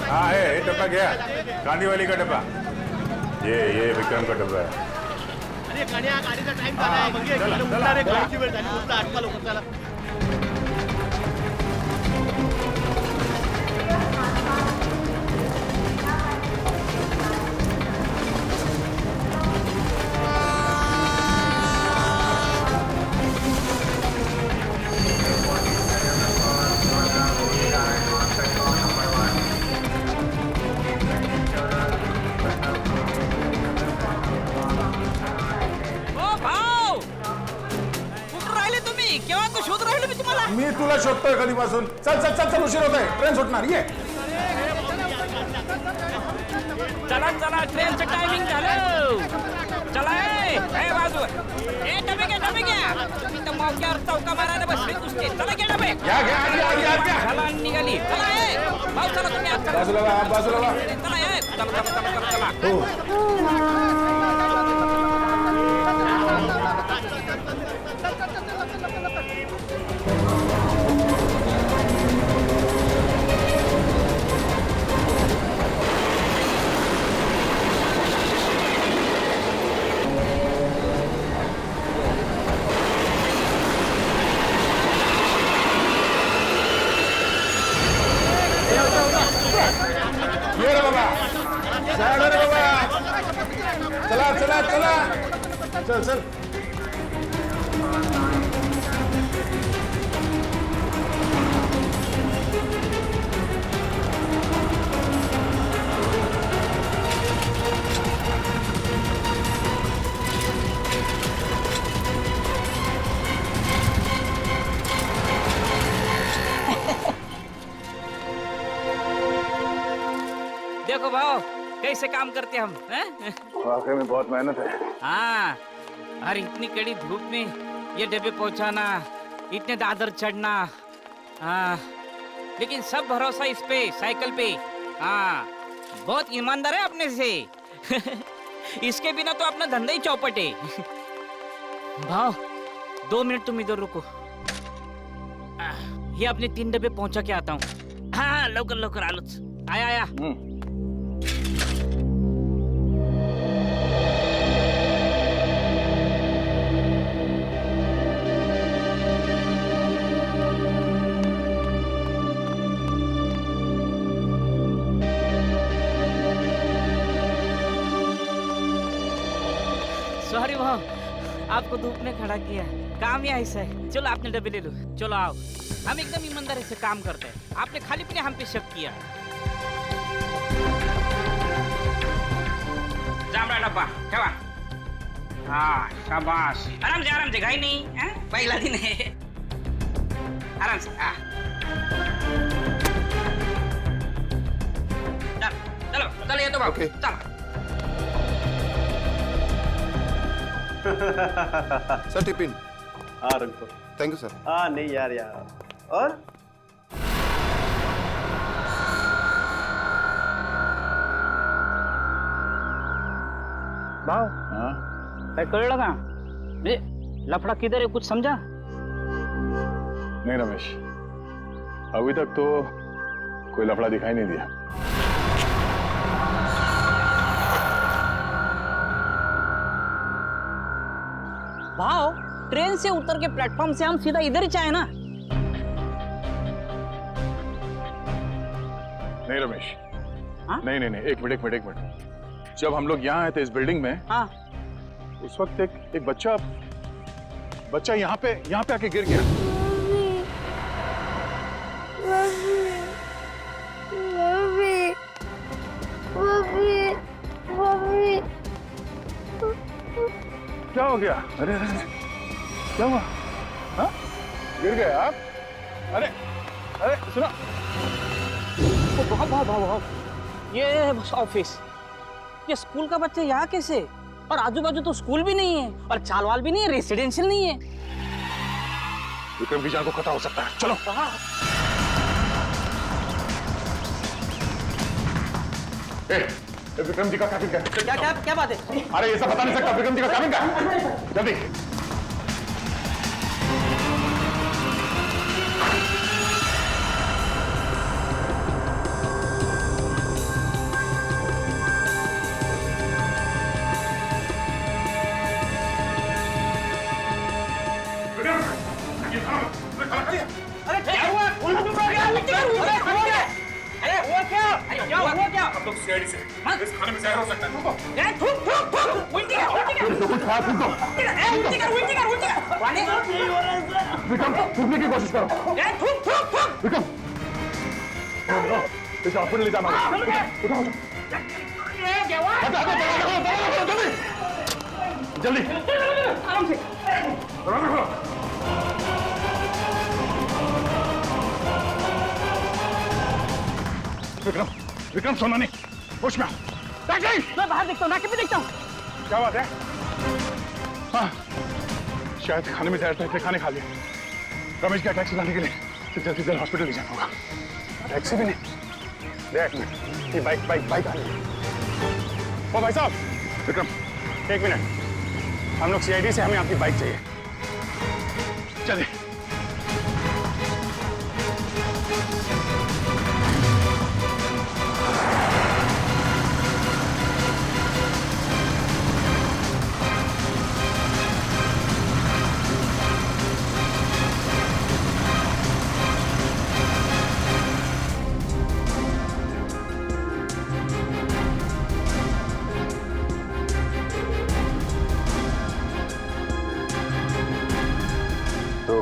हाँ है डब्बा गया कांदीवाली का डब्बा ये विक्रम का डब्बा है अरे गाड्या गाडीचा टाइम झालाय म्हणजे गाडीची वेळ झाली उठला आटका लवकर चला मी तुला शोधतोय कधीपासून चल चल चल चल उशीर होतोय ट्रेन सुटणार ये चला चला ट्रेनचं टायमिंग झालं चला ए बाजू ए डबे घ्या इथं मौक्यावर चौका मारायला बसले नुसते चला घ्या डबे घ्या निघाली चला ए भाऊ चला तुम्ही आत बाजूला चला ए चला ये रे बाबा साइड रे बाबा चला चला चला चल चल देखो भाव कैसे काम करते हम वाकई में बहुत मेहनत है हाँ और इतनी कड़ी धूप में ये डब्बे पहुंचाना इतने दादर चढ़ना हाँ लेकिन सब भरोसा इस पे साइकिल पे हाँ बहुत ईमानदार है अपने से इसके बिना तो अपना धंधा ही चौपट है भाव 2 मिनट तुम इधर रुको ये अपने 3 डब्बे पहुंचा के आता हूँ हाँ लवकर लवकर आलोच आया सॉरी भाव आपको धूप ने खड़ा किया काम ही ऐसा है चलो आपने डब्बे ले लो चलो आओ हम एकदम ईमानदारी से काम करते हैं आपने खाली पीने हम पे शक किया जामड़ा डब्बा ठेवा हाँ शाबाश आराम से घाई नहीं पहला दिन है आराम से चलो ये तो बाबू चलो सर टिफिन हाँ रख दो थैंक यू सर हाँ नहीं यार और भाव काय कळलं का म्हणजे लफड़ा किधर है कुछ समझा नहीं रमेश अभी तक तो कोई लफड़ा दिखाई नहीं दिया भाव ट्रेन से उतर के प्लेटफॉर्म से हम सीधा इधर ही चाहे ना नहीं रमेश हाँ? नहीं एक मिनट जब हम लोग यहाँ आए थे इस बिल्डिंग में हाँ उस वक्त एक बच्चा यहाँ पे आके गिर गया क्या हो गया अरे क्या हुआ हाँ गिर गए आप अरे सुनो भाव ये ऑफिस ये स्कूल का बच्चा यहाँ कैसे और आजू बाजू तो स्कूल भी नहीं है और चालवाल भी नहीं है रेसिडेंशियल नहीं है विक्रम की जान को खतरा हो सकता है चलो विक्रम जी का कैबिन का क्या बात है अरे ये सब बता नहीं सकता विक्रम जी का कैबिन का जल्दी अरे क्या हुआ? अरे हुआ क्या? क्या हुआ क्या? हम लोग सीआईडी से इस खाने में जहर हो सकता है। रुको। थूक थूक थूक उल्टी कर वाले विक्रम थूकने की कोशिश करो। थूक थूक थूक विक्रम इसे हॉस्पिटल ले जाना होगा। उठाओ जल्दी आराम से विक्रम विक्रम सोना नहीं होश में आओ। मैं बाहर देखता हूँ नाके पे देखता हूँ क्या बात है? हाँ शायद खाने में जहर था इसलिए खाने खा लिया। रमेश का टैक्सी लाने के लिए जल्द से जल्द हॉस्पिटल ले जाना होगा। टैक्सी भी नहीं। देख मिनट ये बाइक आ रही है। ओ भाई साहब विक्रम एक मिनट हम लोग सीआईडी से हमें आपकी बाइक चाहिए। चलिए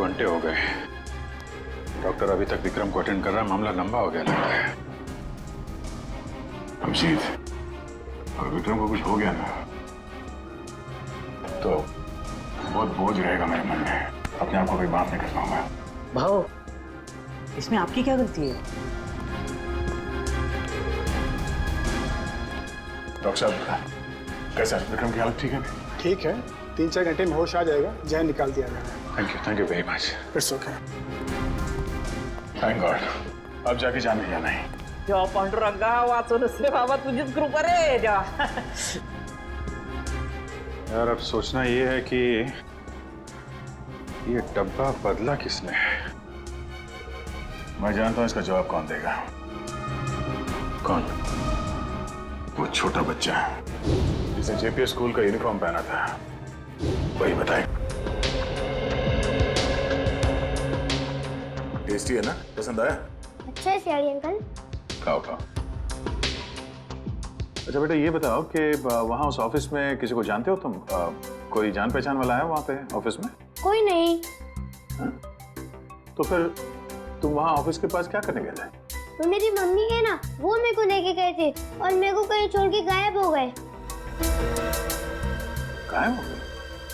घंटे हो गए। डॉक्टर अभी तक विक्रम को अटेंड कर रहा है। मामला लंबा हो गया लगता है। अभिजीत अगर विक्रम को कुछ हो गया ना तो बहुत बोझ रहेगा मेरे मन में। अपने आप को भी माफ नहीं कर पाऊंगा। भाव इसमें आपकी क्या गलती है? डॉक्टर साहब कैसा विक्रम की हालत ठीक है? ठीक है 3-4 घंटे में होश आ जाएगा। जहर निकाल दिया जाएगा। Thank you very much. It's okay. Thank God अब जाके जाने जाना है। जेव्हा पांडुरंगा वाचून से बाबा तुझीच कृपा रे जेव्हा यार अब सोचना ये है कि ये डब्बा बदला किसने? मैं जानता हूं इसका जवाब कौन देगा। कौन? वो छोटा बच्चा जिसने जेपीएस स्कूल का यूनिफॉर्म पहना था वही बताए। टेस्टी है ना? पसंद आया? अच्छा है सियाड़ी अंकल। खाओ खाओ। अच्छा बेटा ये बताओ कि वहाँ उस ऑफिस में किसी को जानते हो तुम? कोई जान पहचान वाला है वहाँ पे ऑफिस में? कोई नहीं। तो फिर तुम वहाँ ऑफिस के पास क्या करने गए थे? तो मेरी मम्मी है ना वो मेरे को लेके गए थे और मेरे को कहीं छोड़ के गायब हो गए। गायब हो गए?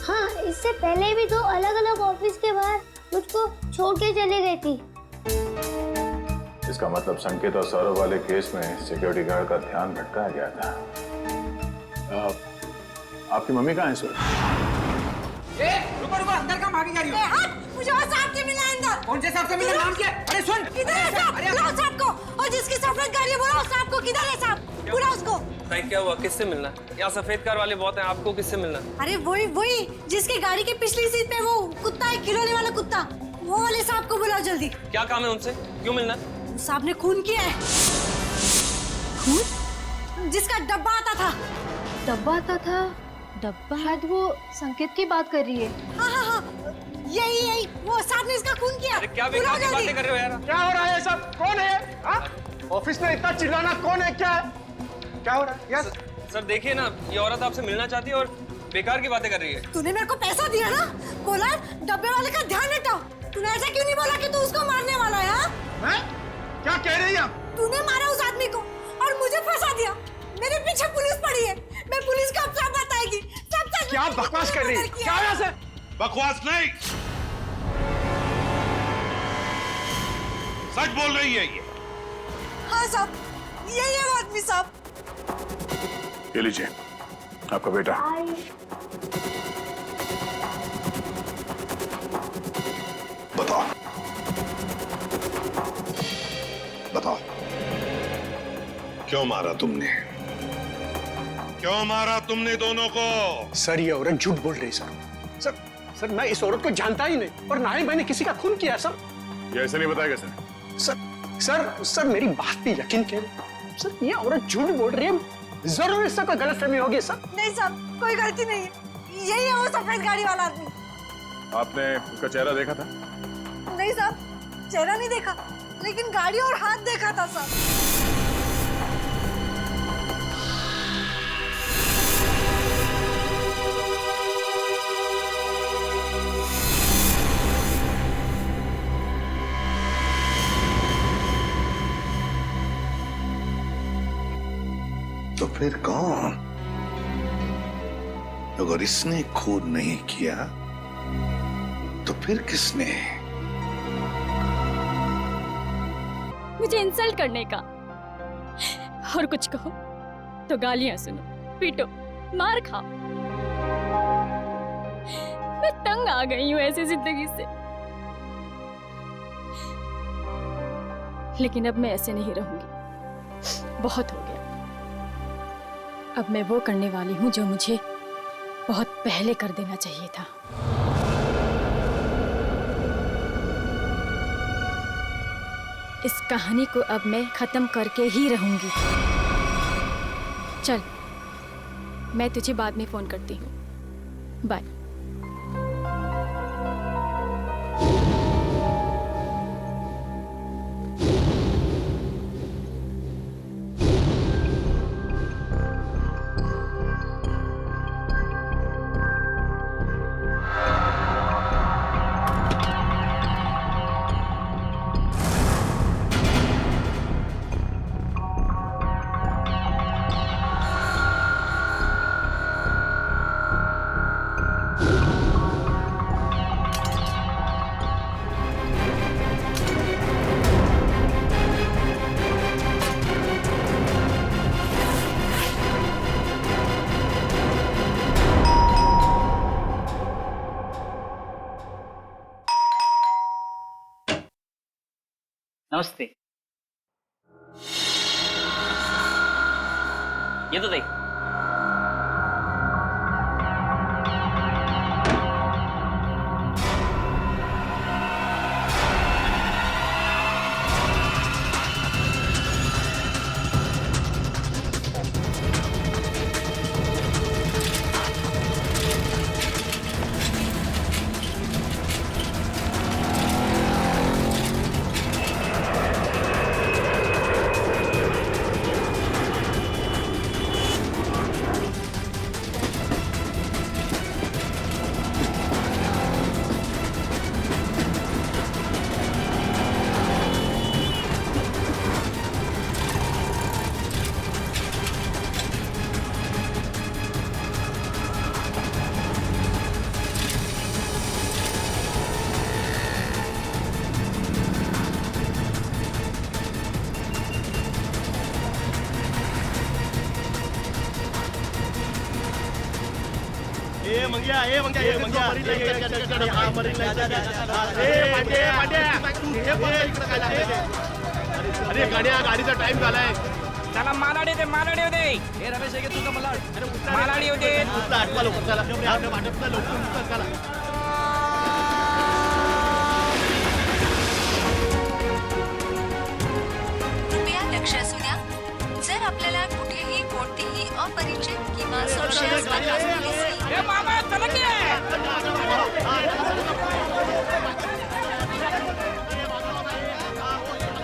हाँ इससे पहले भी 2 अलग-अलग ऑफिस के बाहर मुझको छोड़ के चले गई थी। इसका मतलब संकेत और सौरभ वाले केस में सिक्योरिटी गार्ड का ध्यान भटकाया गया था। आपकी मम्मी कहाँ है सर? रुको रुको अंदर कहाँ भागी जा रही हो? मुझे और साहब के मिला अंदर। कौन से साहब से मिला? नाम क्या? अरे सुन किधर है साहब? बुलाओ साहब को। और जिसकी सफेद गाड़ी है बुलाओ साहब को। किधर है साहब? बुलाओ उसको। क्या हुआ? किससे मिलना? यहाँ सफेद कार वाले बहुत हैं, आपको किससे मिलना? अरे वही जिसकी गाड़ी की पिछली सीट पे वो कुत्ता है, खिलौने वाला कुत्ता, वो वाले साहब को बुलाओ जल्दी। क्या काम है उनसे? क्यों मिलना? साहब ने खून किया है। खून? जिसका डब्बा आता था। डब्बा आता था? डब्बा? शायद वो संकेत की बात कर रही है। हाँ यही वो साहब ने इसका खून किया। अरे क्या बेकार की बातें कर रहे हो यार? क्या हो रहा है सब? कौन है? ऑफिस में इतना चिल्लाना कौन है? क्या हो रहा है? यस सर देखिए ना ये औरत आपसे मिलना चाहती है और बेकार की बातें कर रही है। तूने मेरे को पैसा दिया ना, बोला डब्बे वाले का ध्यान हटाओ। तूने ऐसा क्यों नहीं बोला कि तू उसको मारने वाला है? मैं? क्या कह रही है आप? तूने मारा उस आदमी को और मुझे फंसा दिया। मेरे पीछे पुलिस पड़ी है। मैं पुलिस को अब सब बताएगी। सब क्या बकवास कर रही है? क्या है ऐसे? बकवास नहीं, सच बोल रही है ये। हाँ साहब यही है वो आदमी साहब। ये लीजिए आपका बेटा। बताओ क्यों मारा तुमने? क्यों मारा तुमने दोनों को? सर ये औरत झूठ बोल रही है सर मैं इस औरत को जानता ही नहीं और ना ही मैंने किसी का खून किया सर। ये ऐसे नहीं बताएगा सर मेरी बात पे यकीन कीजिए सर, ये औरत झूठ बोल रही है। जरूर इससे कोई गलतफहमी होगी सर। नहीं साहब कोई गलती नहीं है। यही है वो सफेद गाड़ी वाला आदमी। आपने उसका चेहरा देखा था? नहीं नहीं साहब, चेहरा नहीं देखा, लेकिन गाड़ी और हाथ देखा था साहब। तो फिर कौन? अगर इसने खून नहीं किया तो फिर किसने? मुझे इंसल्ट करने का, और कुछ कहो तो गालियां सुनो, पीटो, मार खाओ। मैं तंग आ गई हूं ऐसी जिंदगी से, लेकिन अब मैं ऐसे नहीं रहूंगी। बहुत हो गया। अब मैं वो करने वाली हूँ जो मुझे बहुत पहले कर देना चाहिए था। इस कहानी को अब मैं खत्म करके ही रहूंगी। चल, मैं तुझे बाद में फोन करती हूँ। बाय। नमस्ते। ये तो देख। ये मंग्या हा मरीन अरे गाडीचा टाइम झालाय. चला मालाडी दे, मालाडी दे. हे रमेश आहे तुझा मालाडी दे. आठवा लोक चला लवकर चला. कृपया लक्ष असू द्या, जर आपल्याला कुठेही कोणतीही अपरिचित किंवा संशयास्पद वस्तू दिसली ए मामा चला की.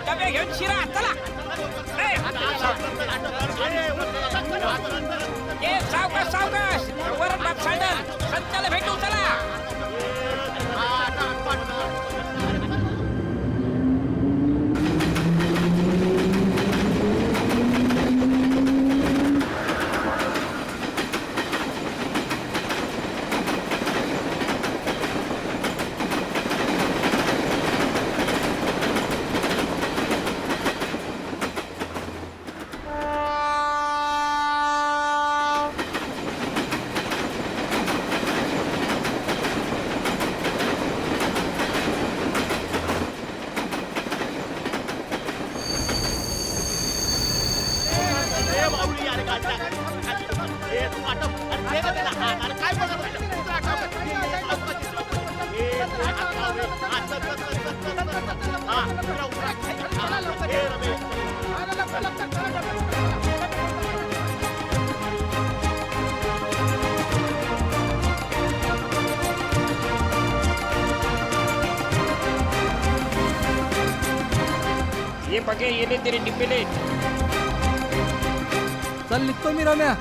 डबे घेऊन शिरा चला. ए सावकाश सावकाश. वरण भात सँडल संचाला भेटू चला. ये पके, ये ले तेरे डिब्बे ले। चल निघतो मी रम्या.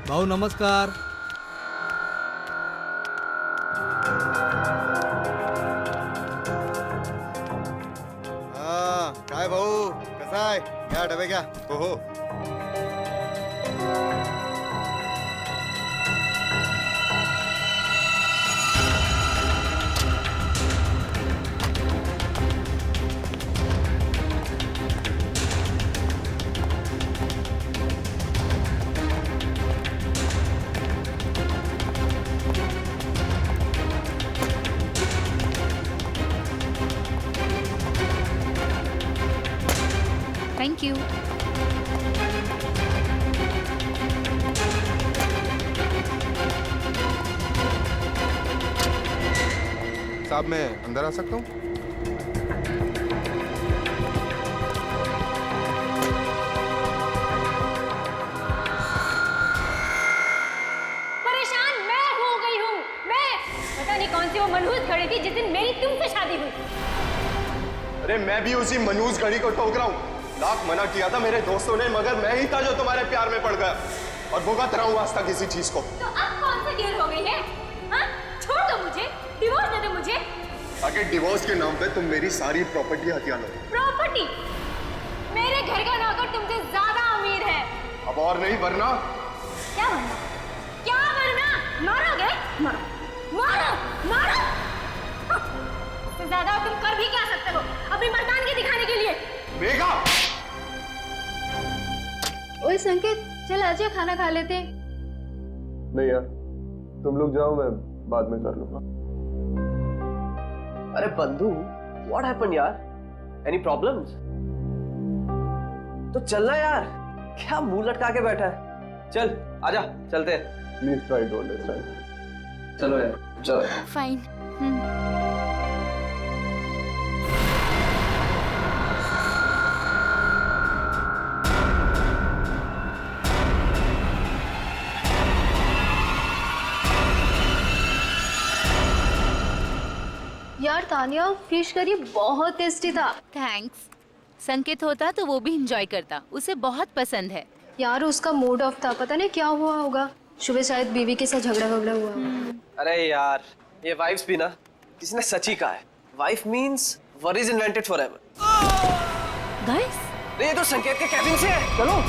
भाऊ नमस्कार. काय भाऊ कसा आहे? घ्या डबे घ्या. हो हो. Thank you. साहब मैं अंदर आ सकता हूँ? परेशान मैं हो गई हूँ. मैं पता नहीं कौन सी वो मनहूस घड़ी थी जिस दिन मेरी तुमसे शादी हुई. अरे मैं भी उसी मनहूस घड़ी को ठोक रहा हूँ. लाख मना किया था मेरे दोस्तों ने, मगर मैं ही था जो तुम्हारे प्यार में पड़ गया और भुगत रहा हूँ आज तक इसी चीज को. तो अब कौन सी देर हो गई है? हाँ? छोड़ दो मुझे, डिवोर्स दे दो मुझे. ताकि डिवोर्स के नाम पे तुम मेरी सारी प्रॉपर्टी हथिया लो. प्रॉपर्टी? मेरे घर का नौकर तुमसे ज्यादा अमीर है. अब और नहीं वरना. क्या वरना? क्या वरना? मारोगे? मारो, मारो, मारो. इससे ज्यादा तुम कर भी क्या सकते हो अपनी मर्दानगी दिखाने के लिए? मेघा! ओए संकेत, चल आजा खाना खा लेते. नहीं यार, तुम लोग जाओ, मैं बाद में कर लूंगा. अरे बंधु, व्हाट हैपेंड यार? Any problems? तो चलना यार, क्या मुंह लटका के बैठा है? चल आजा, चलते हैं. Please try to understand. चलो यार, चलो. फाइन. यार तानिया, फिश करी बहुत टेस्टी था. थैंक्स. संकेत होता तो वो भी एंजॉय करता, उसे बहुत पसंद है. यार उसका मूड ऑफ था, पता नहीं क्या हुआ होगा. सुबह शायद बीवी के साथ झगड़ा हुआ. अरे यार, ये वाइफ्स भी ना किसी ने सच ही कहा है. Wife means worries invented forever. Guys, ये तो संकेत के कैबिन से है. चलो.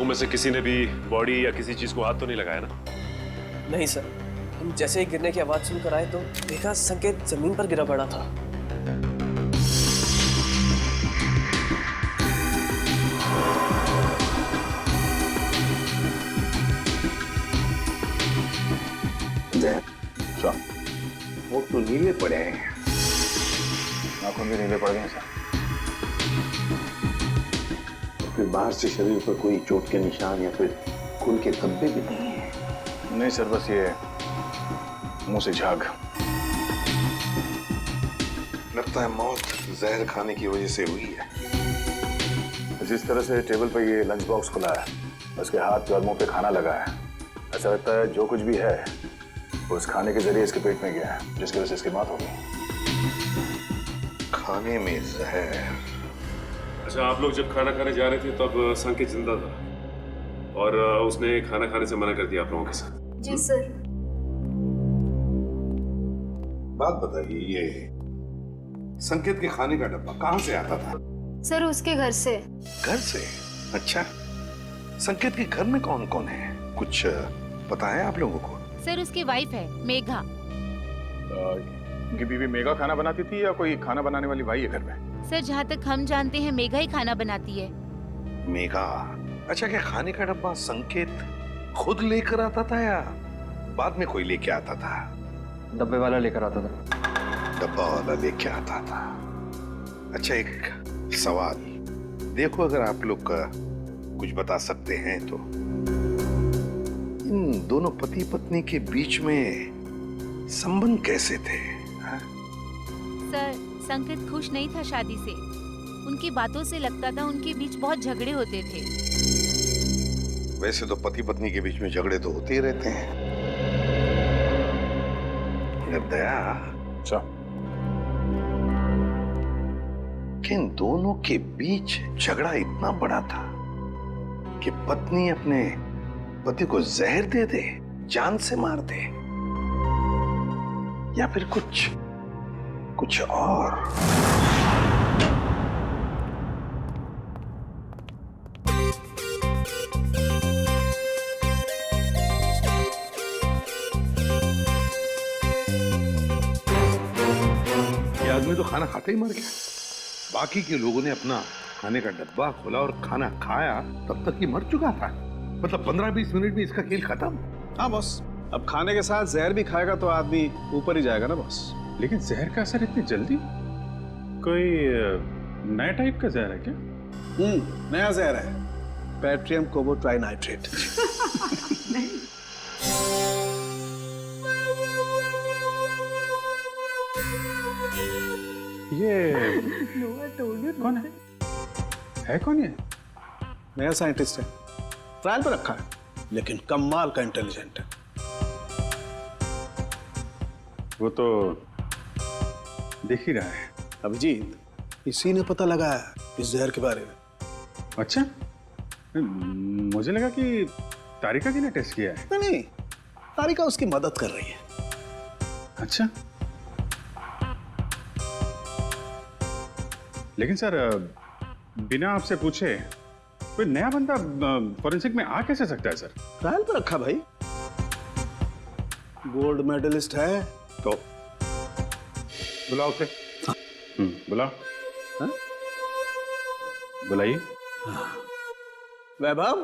में से किसी ने भी बॉडी या किसी चीज को हाथ तो नहीं लगाया ना? नहीं सर, हम जैसे ही गिरने की आवाज सुनकर आए तो देखा संकेत जमीन पर गिरा पड़ा था. वो तो नीले पड़े हैं. आंखों में नीले पड़ गए सर. फिर बाहर से शरीर पर कोई चोट के निशान या फिर खून के धब्बे भी नहीं है? नहीं सर, बस ये मुंह से झाग। लगता है मौत जहर खाने की वजह से हुई है। जिस तरह से टेबल पर ये लंच बॉक्स खुला है, उसके हाथ और मुंह पे खाना लगा है, ऐसा लगता है जो कुछ भी है वो उस खाने के जरिए इसके पेट में गया है, जिसकी वजह से इसकी मौत हो गई। खाने में जहर। अच्छा, आप लोग जब खाना खाने जा रहे थे तब संकेत जिंदा था और उसने खाना खाने से मना कर दिया आप लोगों के साथ? जी सर। बात बताइए, ये संकेत के खाने का डब्बा कहाँ से आता था? सर उसके घर से। घर से? अच्छा, संकेत के घर में कौन कौन है, कुछ पता है आप लोगों को? सर उसकी वाइफ है मेघा। उनकी बीवी मेघा खाना बनाती थी या कोई खाना बनाने वाली भाई है घर में? सर जहाँ तक हम जानते हैं मेघा ही खाना बनाती है। मेघा? अच्छा, क्या खाने का डब्बा संकेत खुद लेकर आता था या बाद में कोई लेके आता था? डब्बे वाला लेकर आता था। डब्बा वाला लेके आता था। अच्छा, एक सवाल, देखो अगर आप लोग कुछ बता सकते हैं तो, इन दोनों पति पत्नी के बीच में संबंध कैसे थे? हा? सर संकेत खुश नहीं था शादी से। उनकी बातों से लगता था उनके बीच बहुत झगड़े होते थे। वैसे तो पति पत्नी के बीच में झगड़े तो होते ही रहते हैं। मगर दया, अच्छा, कि इन दोनों के बीच झगड़ा इतना बड़ा था कि पत्नी अपने पति को जहर दे दे, जान से मार दे, या फिर कुछ और? ये आदमी तो खाना खाते ही मर गया। बाकी के लोगों ने अपना खाने का डब्बा खोला और खाना खाया, तब तक ये मर चुका था। मतलब 15-20 मिनट में इसका खेल खत्म। हाँ बॉस, अब खाने के साथ जहर भी खाएगा तो आदमी ऊपर ही जाएगा ना बॉस। लेकिन जहर का असर इतनी जल्दी? कोई नया टाइप का जहर है क्या? नया जहर है, पैट्रियम कोबोट्राइनाइट्रेट। ये कौन है कौन ये? नया साइंटिस्ट है, ट्रायल पर रखा है, लेकिन कमाल का इंटेलिजेंट है। वो तो देख ही रहा है। अभिजीत, इसी ने पता लगाया इस जहर के बारे में। अच्छा, मुझे लगा कि तारिका जी ने टेस्ट किया है। नहीं, तारिका उसकी मदद कर रही है। अच्छा, लेकिन सर बिना आपसे पूछे कोई नया बंदा फॉरेंसिक में आ कैसे सकता है सर? ट्रायल पर रखा भाई, गोल्ड मेडलिस्ट है तो। बुलाओ उसे। बुलाओ। बुलाइए। Vaibhav,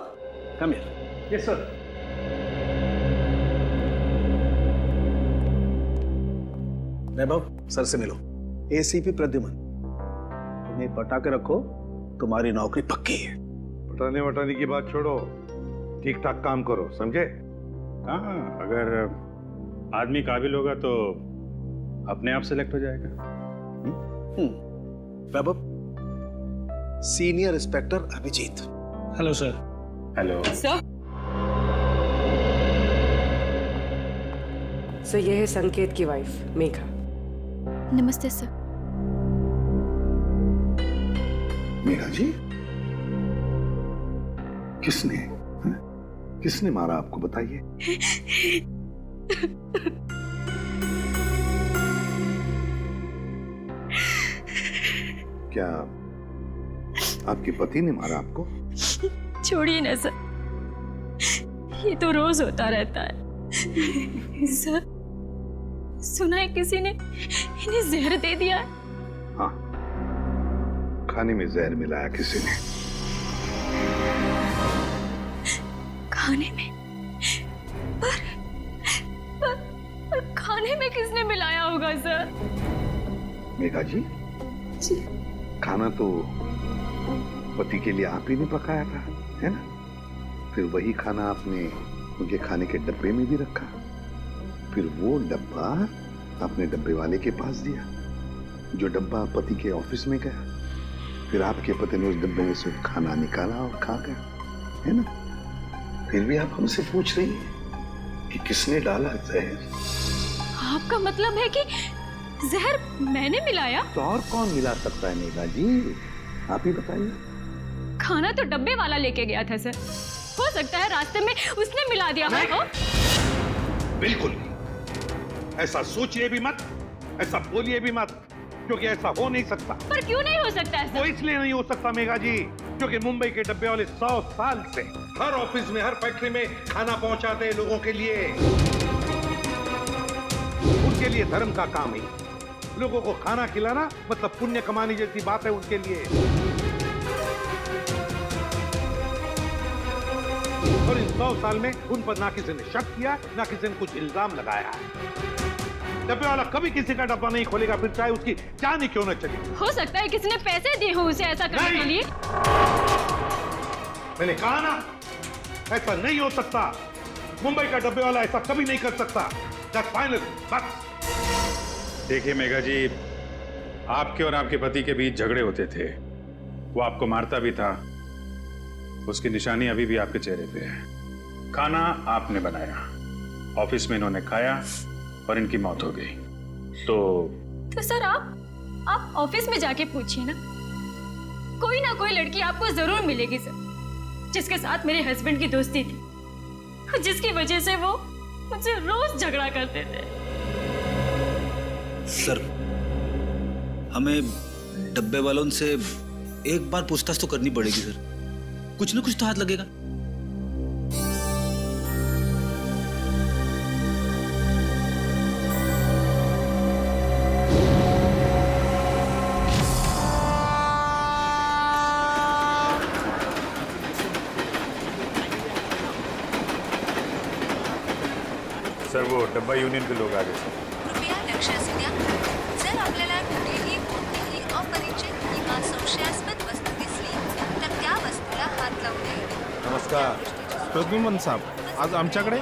come here. Yes sir. Vaibhav, sir से मिलो। एसीपी प्रद्युमन, तुम्हें पटा के रखो, तुम्हारी नौकरी पक्की है। पटाने वटाने की बात छोड़ो, ठीक ठाक काम करो, समझे? हाँ, अगर आदमी काबिल होगा तो अपने आप सेलेक्ट हो जाएगा। Vaibhav, senior inspector Abhijeet. Hello sir. Hello sir. Sir ये है संकेत की वाइफ मेघा। नमस्ते सर। मेघा जी, किसने मारा आपको, बताइए? क्या आपके पति ने मारा आपको? छोड़िए ना सर, ये तो रोज होता रहता है। सर सुना है किसी ने इन्हें जहर दे दिया है। हाँ, खाने में जहर मिलाया किसी ने। खाने में? पर खाने में किसने मिलाया होगा सर? मेघा जी, खाना तो पति के लिए आप ही ने पकाया था, है ना? फिर वही खाना आपने उनके खाने के डब्बे में भी रखा, फिर वो डब्बा आपने डब्बे वाले के पास दिया, जो डब्बा पति के ऑफिस में गया, फिर आपके पति ने उस डब्बे में से खाना निकाला और खा गया, है ना? फिर भी आप हमसे पूछ रही हैं कि किसने डाला जहर? आपका मतलब है कि जहर मैंने मिलाया? तो और कौन मिला सकता है मेघा जी, आप ही बताइए। खाना तो डब्बे वाला लेके गया था सर, हो सकता है रास्ते में उसने मिला दिया हो। बिल्कुल नहीं, ऐसा सोचिए भी मत, ऐसा बोलिए भी मत, क्योंकि ऐसा हो नहीं सकता। पर क्यों नहीं हो सकता है? वो इसलिए नहीं हो सकता मेघा जी, क्योंकि मुंबई के डब्बे वाले 100 साल से हर ऑफिस में, हर फैक्ट्री में खाना पहुंचाते हैं लोगों के लिए। उनके लिए धर्म का काम है, लोगों को खाना खिलाना मतलब पुण्य कमाने जैसी बात है उनके लिए। और इन 100 साल में उन पर ना किसी ने शक किया, ना किसी ने कुछ इल्जाम लगाया है। डब्बे वाला कभी किसी का डब्बा नहीं खोलेगा, फिर चाहे उसकी जान ही क्यों न चली। हो सकता है किसी ने पैसे दिए हो उसे ऐसा करने के लिए। मैंने कहा ना, ऐसा नहीं हो सकता। मुंबई का डब्बे वाला ऐसा कभी नहीं कर सकता। That's final, बस। देखिए मेघा जी, आपके और आपके पति के बीच झगड़े होते थे, वो आपको मारता भी था, उसकी निशानी अभी भी आपके चेहरे पे है। खाना आपने बनाया, ऑफिस में इन्होंने खाया और इनकी मौत हो गई। तो सर आप ऑफिस में जाके पूछिए ना, कोई ना कोई लड़की आपको जरूर मिलेगी सर, जिसके साथ मेरे हस्बैंड की दोस्ती थी, जिसकी वजह से वो मुझसे रोज झगड़ा करते थे। सर, हमें डब्बे वालों से एक बार पूछताछ तो करनी पड़ेगी सर, कुछ ना कुछ तो हाथ लगेगा। सर वो डब्बा यूनियन के लोग आ गए सर। कृपया लक्ष असू द्या, जर आपल्याला कुठेही कोणतीही अपरिचित किंवा संशयास्पद वस्तू दिसली तर त्या वस्तूला हात लावू नये. नमस्कार प्रद्युमन साहेब, आज आमच्याकडे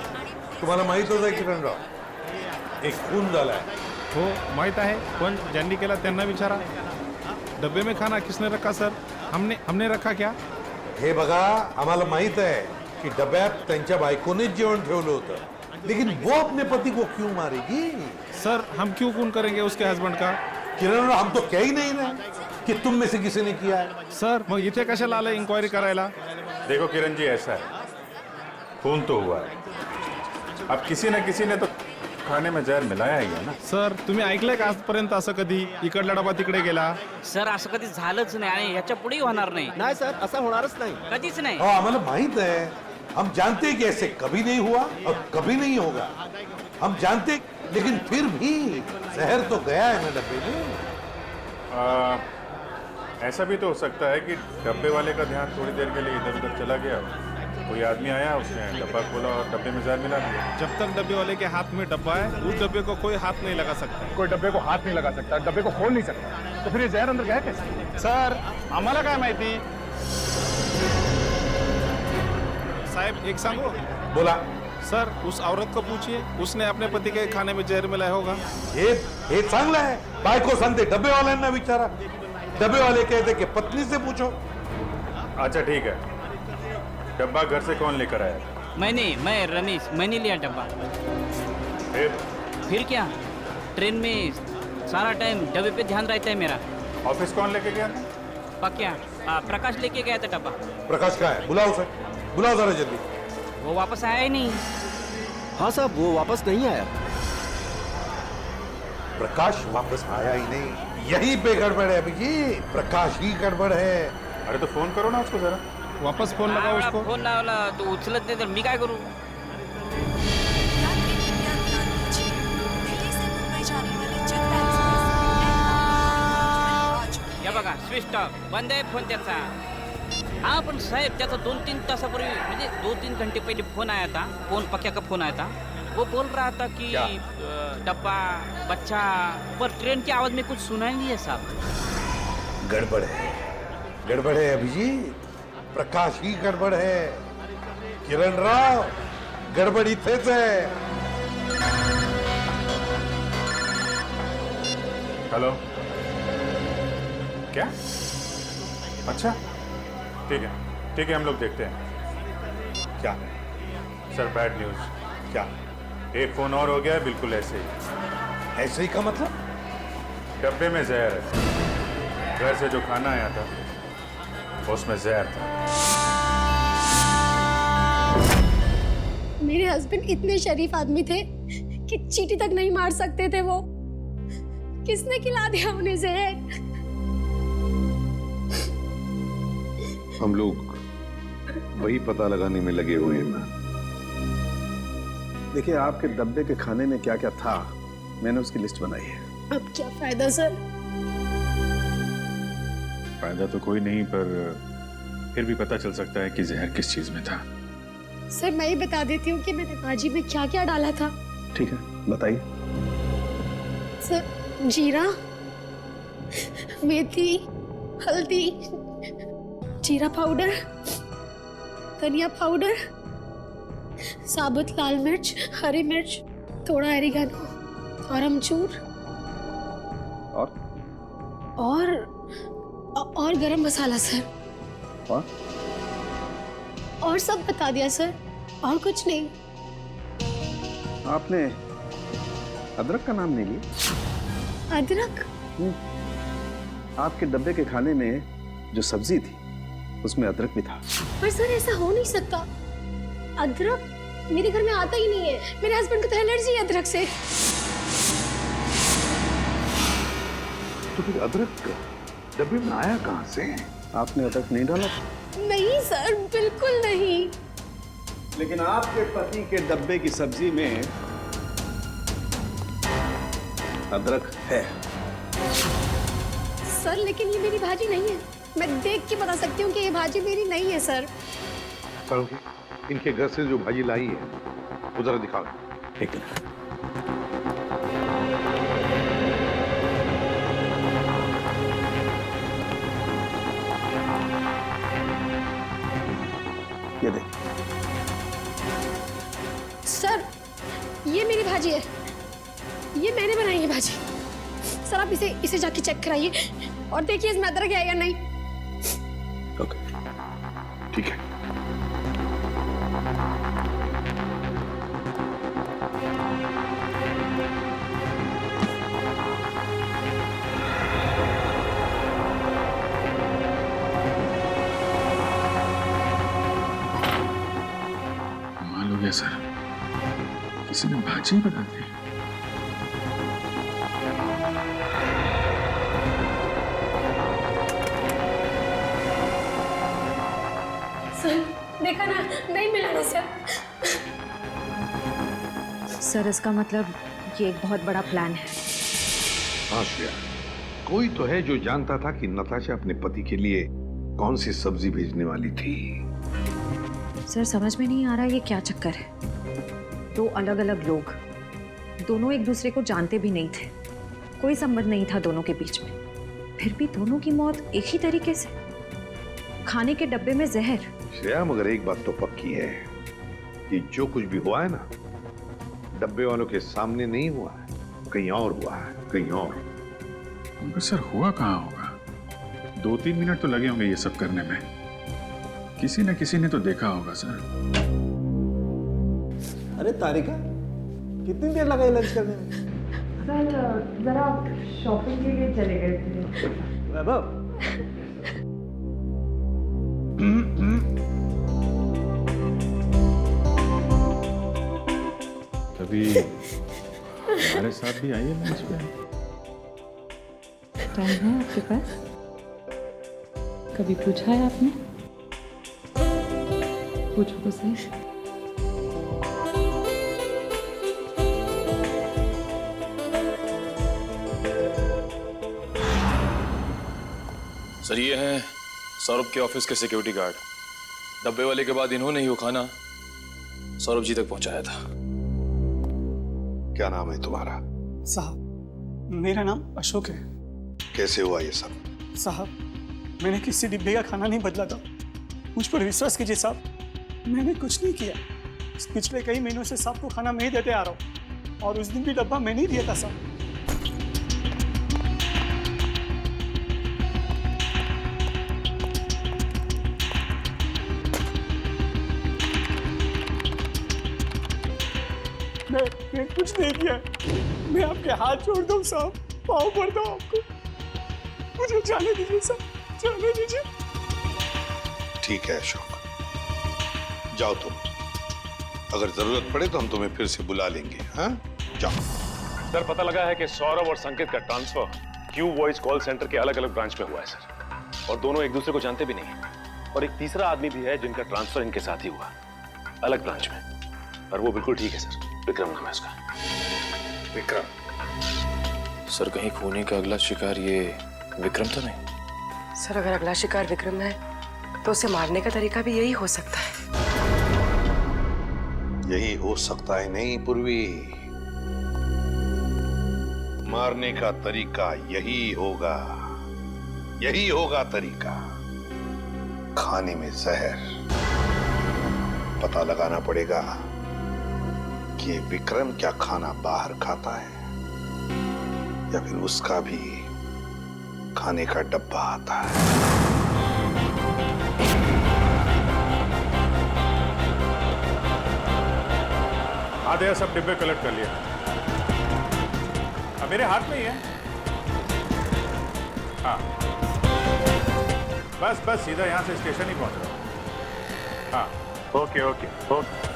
तुम्हाला माहीतच आहे किरणराव, एक खून झालाय. हो माहीत आहे, पण ज्यांनी केला त्यांना विचारा. डब्बे में खाना किसने रखा सर? हमने रखा क्या? हे बघा, आम्हाला माहित आहे की डब्यात त्यांच्या बायकोनेच जेवण ठेवलं होतं, लेकिन वो अपने पति को क्यों मारेगी? सर हम क्यों खून करेंगे उसके हस्बैंड का? किरण, हम तो कह ही नहीं रहे कि तुम में से किसी ने किया है. सर मग इथे कशाला आले इंक्वायरी करायला? देखो किरण जी, ऐसा है, खून तो हुआ है, अब किसी ने तो खाने में जहर मिलाया ही है ना. सर तुम्ही ऐकलंय का आजपर्यंत असं कधी इकडला डबा तिकडे गेला? सर असं कधी झालंच नाही आणि याच्या पुढेही होणार नाही. नाही सर, असं होणारच नाही, कधीच नाही. आम्हाला माहित है, हम जानते हैं कि ऐसे कभी नहीं हुआ और कभी नहीं होगा. हम जानते, लेकिन फिर भी जहर तो गया है ना डब्बे में. ऐसा भी तो हो सकता है कि डब्बे वाले का ध्यान थोड़ी देर के लिए इधर उधर चला गया, कोई आदमी आया, उसने डब्बा खोला और डब्बे में जहर मिला दिया. जब तक डब्बे वाले के हाथ में डब्बा है, उस डब्बे को कोई हाथ नहीं लगा सकता. कोई डब्बे को हाथ नहीं लगा सकता, डब्बे को खोल नहीं सकता, तो फिर ये जहर अंदर गया कैसे? सर आम्हाला काय माहिती. साहब एक सांगो. बोला सर, उस औरत को पूछिए, उसने अपने पति के खाने में जहर मिलाया होगा. हे चांगलं आहे, बायको सांगते डब्बे वाल्यांना विचारा, डब्बे वाले कहते कि पत्नी से पूछो. अच्छा ठीक है, डब्बा घर से कौन लेकर आया? मैं रमेश, मैंने लिया डब्बा. फिर क्या, ट्रेन में सारा टाइम डब्बे पे ध्यान रहता है मेरा. ऑफिस कौन लेके गया? पक्या प्रकाश लेके गया था डब्बा. प्रकाश कहाँ है? बुलाओ उसे, बुलाओ जरा जल्दी. वो वापस आया ही नहीं. हाँ साहब, वो वापस नहीं आया. प्रकाश वापस आया ही नहीं, यही पे गड़बड़ है अभिजीत, प्रकाश ही गड़बड़ है. अरे तो फोन करो ना उसको जरा. वापस फोन लगाओ उसको. फोन लावला तो उचलत नाही, तर मी काय करू? दिल्ली से मुंबई जाने वाली जनता या बघा स्विच ऑफ, बंद आहे फोन त्याचा. हा पण साहेब, त्याचा 2-3 तासापूर्वी, म्हणजे 2-3 घंटे पहले फोन आया था, पक्या का फोन आया था. वो बोल रहा था कि डब्बा, बच्चा, पर ट्रेन की आवाज में कुछ सुनाई नहीं है साहब. गड़बड़ है, गड़बड़ है अभिजीत, प्रकाश की गड़बड़ है। किरण राव, गड़बड़ इथेच है। हेलो, क्या? अच्छा, ठीक है, हम लोग देखते हैं। क्या सर, बैड न्यूज? क्या? एक फोन और हो गया है, बिल्कुल ऐसे ही। ऐसे ही का मतलब? डब्बे में जहर है। घर से जो खाना आया था उसमें जहर था। मेरे हस्बैंड इतने शरीफ आदमी थे कि चींटी तक नहीं मार सकते थे वो। किसने खिला दिया उन्हें जहर? हम लोग वही पता लगाने में लगे हुए हैं। देखिए, आपके डब्बे के खाने में क्या क्या था, मैंने उसकी लिस्ट बनाई है। अब क्या फायदा सर? फायदा तो कोई नहीं, पर फिर भी पता चल सकता है कि जहर किस चीज में था। सर मैं ही बता देती हूँ कि मैंने भाजी में क्या क्या डाला था। ठीक है, बताइए। सर, जीरा, मेथी, हल्दी, जीरा पाउडर, धनिया पाउडर, साबुत लाल मिर्च, हरी मिर्च, थोड़ा एरिगेनो और अमचूर और गरम मसाला सर। और सब बता दिया सर, और कुछ नहीं। आपने अदरक का नाम नहीं लिया? अदरक? आपके डब्बे के खाने में जो सब्जी थी उसमें अदरक भी था। पर सर ऐसा हो नहीं सकता। अदरक मेरे घर में आता ही नहीं है। मेरे हस्बैंड को तो एलर्जी है अदरक से। तो फिर अदरक डब्बे में आया कहां से? आपने अदरक नहीं डाला? नहीं सर, बिल्कुल नहीं। लेकिन आपके पति के डब्बे की सब्जी में अदरक है। सर लेकिन ये मेरी भाजी नहीं है। मैं देख के बता सकती हूँ कि ये भाजी मेरी नहीं है सर। करोगे? इनके घर से जो भाजी लाई है वो जरा दिखाओ। एक मिनट। ये देख। सर ये मेरी भाजी है, ये मैंने बनाई है भाजी। सर आप इसे जाके चेक कराइए और देखिए इसमें अदरक है या नहीं। ओके, ठीक है। कमाल हो गया सर, किसी ने भाजी बना दी। सर देखा ना, नहीं मिला ना सर। सर इसका मतलब ये एक बहुत बड़ा प्लान है। हाँ श्रेया, कोई तो है जो जानता था कि नताशा अपने पति के लिए कौन सी सब्जी भेजने वाली थी। सर समझ में नहीं आ रहा ये क्या चक्कर है। दो अलग अलग लोग, दोनों एक दूसरे को जानते भी नहीं थे, कोई संबंध नहीं था दोनों के बीच में, फिर भी दोनों की मौत एक ही तरीके से, खाने के डब्बे में जहर। श्रेया मगर एक बात तो पक्की है कि जो कुछ भी हुआ है ना, डब्बे वालों के सामने नहीं हुआ है, कहीं और हुआ है, कहीं और। मगर सर हुआ कहाँ होगा? 2-3 मिनट तो लगे होंगे ये सब करने में। किसी न किसी ने तो देखा होगा सर। अरे तारिका, कितनी देर लगाई लंच करने में? सर जरा शॉपिंग के लिए चले गए थे। वैभव, कभी हमारे साथ भी आइए लंच पे। टाइम है आपके पास? कभी पूछा है आपने? पूछो तो सही। सर ये हैं सौरभ के ऑफिस के सिक्योरिटी गार्ड। डब्बे वाले के बाद इन्होंने ही वो खाना सौरभ जी तक पहुंचाया था। क्या नाम है तुम्हारा? साहब मेरा नाम अशोक है। कैसे हुआ ये सब? साहब मैंने किसी डिब्बे का खाना नहीं बदला था। मुझ पर विश्वास कीजिए साहब, मैंने कुछ नहीं किया। पिछले कई महीनों से साहब को खाना मैं ही देते आ रहा हूँ और उस दिन भी डब्बा मैंने ही दिया था साहब। मैं कुछ नहीं किया। मैं आपके हाथ जोड़ दूं साहब, पाँव पड़ता हूं आपको, मुझे जाने दीजिए साहब, जाने दीजिए। ठीक है अशोक, जाओ तुम। अगर जरूरत पड़े तो हम तुम्हें फिर से बुला लेंगे। हाँ, जाओ। सर, पता लगा है कि सौरभ और संकेत का transfer Q voice call centre के अलग अलग ब्रांच में हुआ है सर, और दोनों एक दूसरे को जानते भी नहीं। और एक तीसरा आदमी भी है जिनका ट्रांसफर इनके साथ ही हुआ, अलग ब्रांच में, और वो बिल्कुल ठीक है सर। विक्रम नाम है उसका। विक्रम? सर, कहीं खूनी का अगला शिकार ये विक्रम तो नहीं? सर, अगर अगला शिकार विक्रम है तो उसे मारने का तरीका भी यही हो सकता है। यही हो सकता है नहीं पूर्वी, मारने का तरीका यही होगा, यही होगा तरीका। खाने में जहर। पता लगाना पड़ेगा कि विक्रम क्या खाना बाहर खाता है या फिर उसका भी खाने का डब्बा आता है। आधे सब डिब्बे कलेक्ट कर लिया। अब मेरे हाथ में ही है। हाँ, बस सीधा यहां से स्टेशन ही पहुंच रहा हूं। हाँ, ओके ओके ओके।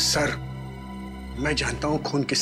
सर, मैं जानता हूं खून किस